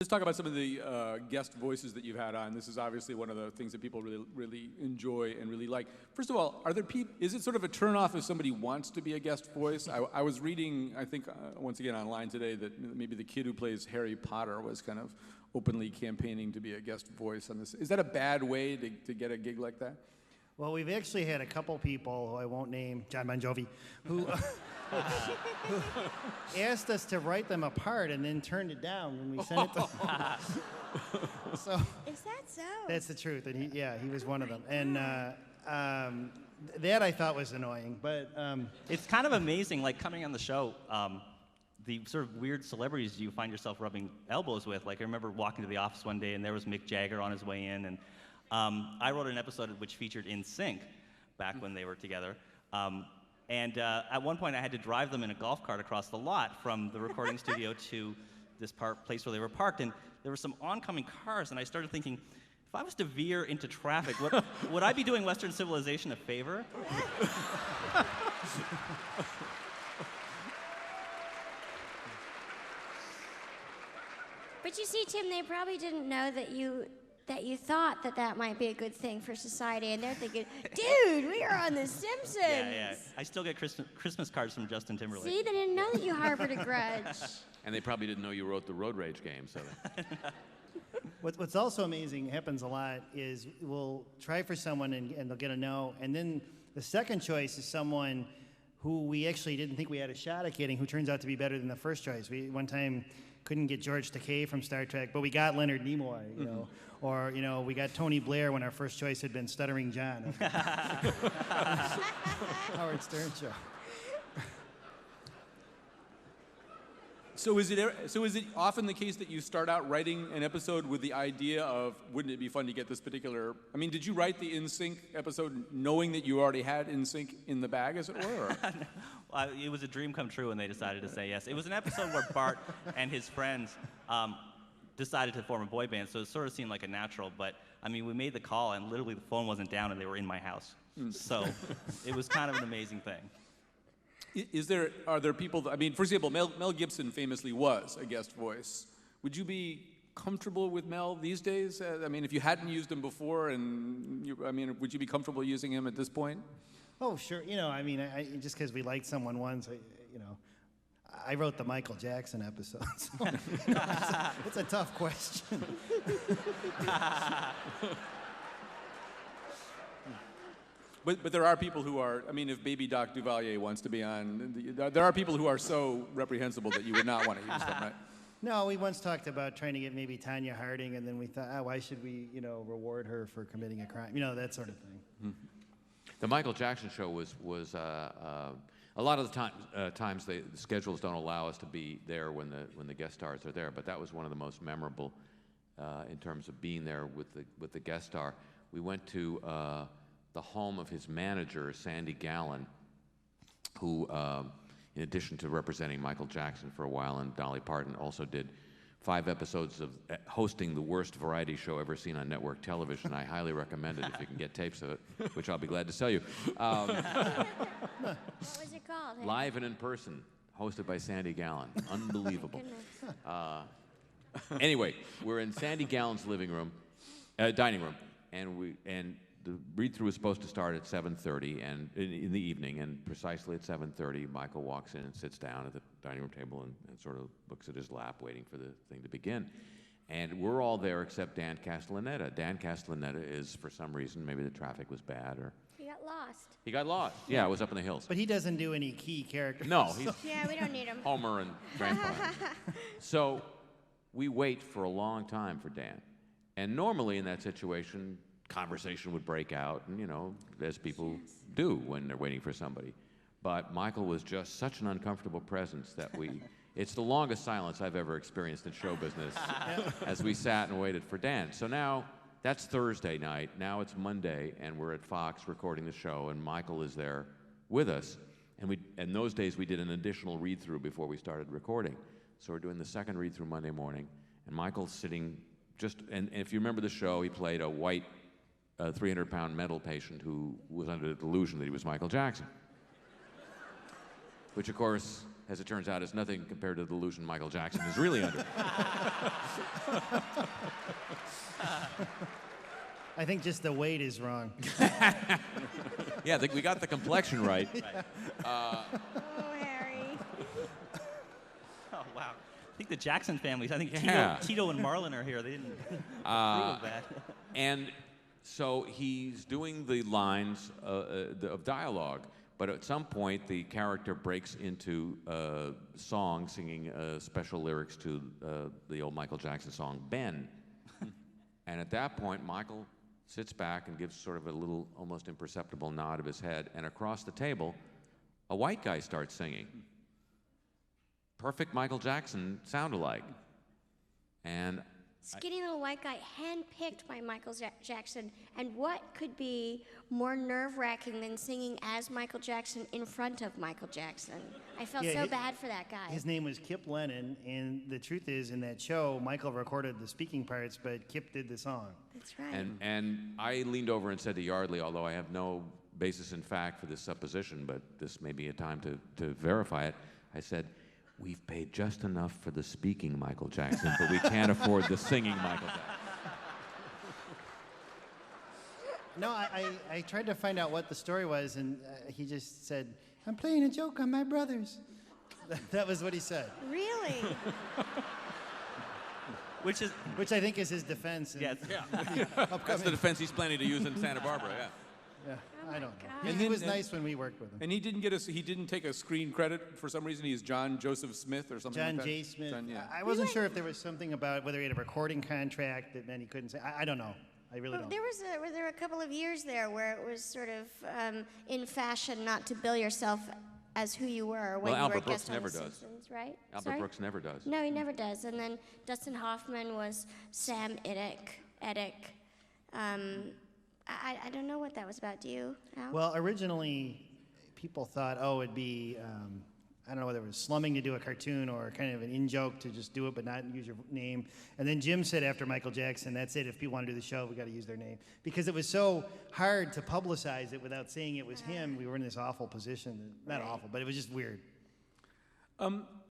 Let's talk about some of the guest voices that you've had on. This is obviously one of the things that people really enjoy and really like. First of all, is it sort of a turnoff if somebody wants to be a guest voice? I was reading, I think, once again online today, that maybe the kid who plays Harry Potter was kind of openly campaigning to be a guest voice on this. Is that a bad way to get a gig like that? Well, we've actually had a couple people, who I won't name, John Bon Jovi, who asked us to write them a part and then turned it down when we sent it to them. So, is that so? That's the truth, and he was one of them. And that I thought was annoying, but... It's kind of amazing, like, coming on the show, the sort of weird celebrities you find yourself rubbing elbows with. Like, I remember walking to the office one day, and there was Mick Jagger on his way in, and I wrote an episode which featured NSYNC back when they were together. And at one point, I had to drive them in a golf cart across the lot from the recording studio to this place where they were parked. And there were some oncoming cars, and I started thinking, if I was to veer into traffic, would I be doing Western civilization a favor? But you see, Tim, they probably didn't know that you thought that might be a good thing for society, and they're thinking, dude, we are on The Simpsons. Yeah. I still get Christmas cards from Justin Timberlake. See, they didn't know that you harbored a grudge. And they probably didn't know you wrote the Road Rage game, so... What's also amazing, happens a lot, is we'll try for someone and they'll get a no, and then the second choice is someone who we actually didn't think we had a shot at getting, who turns out to be better than the first choice. We one time couldn't get George Takei from Star Trek, but we got Leonard Nimoy, you know. Or, you know, we got Tony Blair when our first choice had been Stuttering John. Howard Stern show. So is it often the case that you start out writing an episode with the idea of, wouldn't it be fun to get this particular... I mean, did you write the NSYNC episode knowing that you already had NSYNC in the bag, as it were? Or? Well, it was a dream come true when they decided to say yes. It was an episode where Bart and his friends decided to form a boy band, so it sort of seemed like a natural, but, I mean, we made the call, and literally the phone wasn't down, and they were in my house. So it was kind of an amazing thing. Are there people, I mean, for example, Mel Gibson famously was a guest voice. Would you be comfortable with Mel these days? I mean, if you hadn't used him before, would you be comfortable using him at this point? Oh, sure. You know, I mean, just because we liked someone once, I wrote the Michael Jackson episode, so it's a tough question. But there are people who are, I mean, if Baby Doc Duvalier wants to be on, there are people who are so reprehensible that you would not want to use them, right? No, we once talked about trying to get maybe Tanya Harding, and then we thought, why should we, reward her for committing a crime? That sort of thing. Mm-hmm. The Michael Jackson show was a lot of the times the schedules don't allow us to be there when the guest stars are there, but that was one of the most memorable in terms of being there with the guest star. We went to the home of his manager, Sandy Gallen, who, in addition to representing Michael Jackson for a while and Dolly Parton, also did 5 episodes of hosting the worst variety show ever seen on network television. I highly recommend it if you can get tapes of it, which I'll be glad to sell you. What was it called? Live and in Person, hosted by Sandy Gallen. Unbelievable. Anyway, we're in Sandy Gallen's dining room, and the read-through was supposed to start at 7:30 and in the evening, and precisely at 7:30, Michael walks in and sits down at the dining room table and sort of looks at his lap, waiting for the thing to begin. And we're all there except Dan Castellaneta. Dan Castellaneta is, for some reason, maybe the traffic was bad, or... He got lost. He got lost. Yeah, it was up in the hills. But he doesn't do any key characters. No, he's... Yeah, we don't need him. Homer and Grandpa. So we wait for a long time for Dan. And normally in that situation, conversation would break out, and as people do when they're waiting for somebody. But Michael was just such an uncomfortable presence that it's the longest silence I've ever experienced in show business as we sat and waited for Dan. So now, that's Thursday night, now it's Monday, and we're at Fox recording the show, and Michael is there with us. And in those days, we did an additional read-through before we started recording. So we're doing the second read-through Monday morning, and Michael's sitting and if you remember the show, he played a white 300-pound mental patient who was under the delusion that he was Michael Jackson. which of course, as it turns out, is nothing compared to the delusion Michael Jackson is really under. I think just the weight is wrong. Yeah, I think we got the complexion right. Oh, Harry. Oh, wow. I think the Jackson families, I think Yeah. Tito and Marlon are here. They didn't approve of that. And so he's doing the lines of dialogue, but at some point the character breaks into song, singing special lyrics to the old Michael Jackson song, Ben. And at that point, Michael sits back and gives sort of a little, almost imperceptible nod of his head, and across the table, a white guy starts singing. Perfect Michael Jackson sound-alike. And Skinny little white guy, handpicked by Michael Jackson. And what could be more nerve-wracking than singing as Michael Jackson in front of Michael Jackson? I felt Yeah, so bad for that guy. His name was Kip Lennon, and the truth is, in that show, Michael recorded the speaking parts, but Kip did the song. That's right. And I leaned over and said to Yardley, although I have no basis in fact for this supposition, but this may be a time to verify it, I said, we've paid just enough for the speaking Michael Jackson, but we can't afford the singing Michael Jackson. No, I tried to find out what the story was, and he just said, I'm playing a joke on my brothers. That was what he said, Really? Which is, which I think is his defense. yeah, That's the defense he's planning to use in Santa Barbara, yeah. Yeah, Oh I my don't know. God. He was nice when we worked with him. And he didn't take a screen credit for some reason. He's John Joseph Smith or something John like that. J. Smith. John, yeah. I wasn't sure if there was something about whether he had a recording contract that meant he couldn't say. I don't know. I really Well, don't. there were a couple of years there where it was sort of in fashion not to bill yourself as who you were when Well, you were Albert a guest Brooks on never The does. Simpsons, right? Albert Sorry? Brooks never does. No, he never does. And then Dustin Hoffman was Sam Eddick. I don't know what that was about. Do you, Al? Well, originally, people thought, it'd be, I don't know whether it was slumming to do a cartoon or kind of an in-joke to just do it but not use your name. And then Jim said after Michael Jackson, that's it. If people want to do the show, we got to use their name. Because it was so hard to publicize it without saying it was him. We were in this awful position. Not Right. awful, but it was just weird.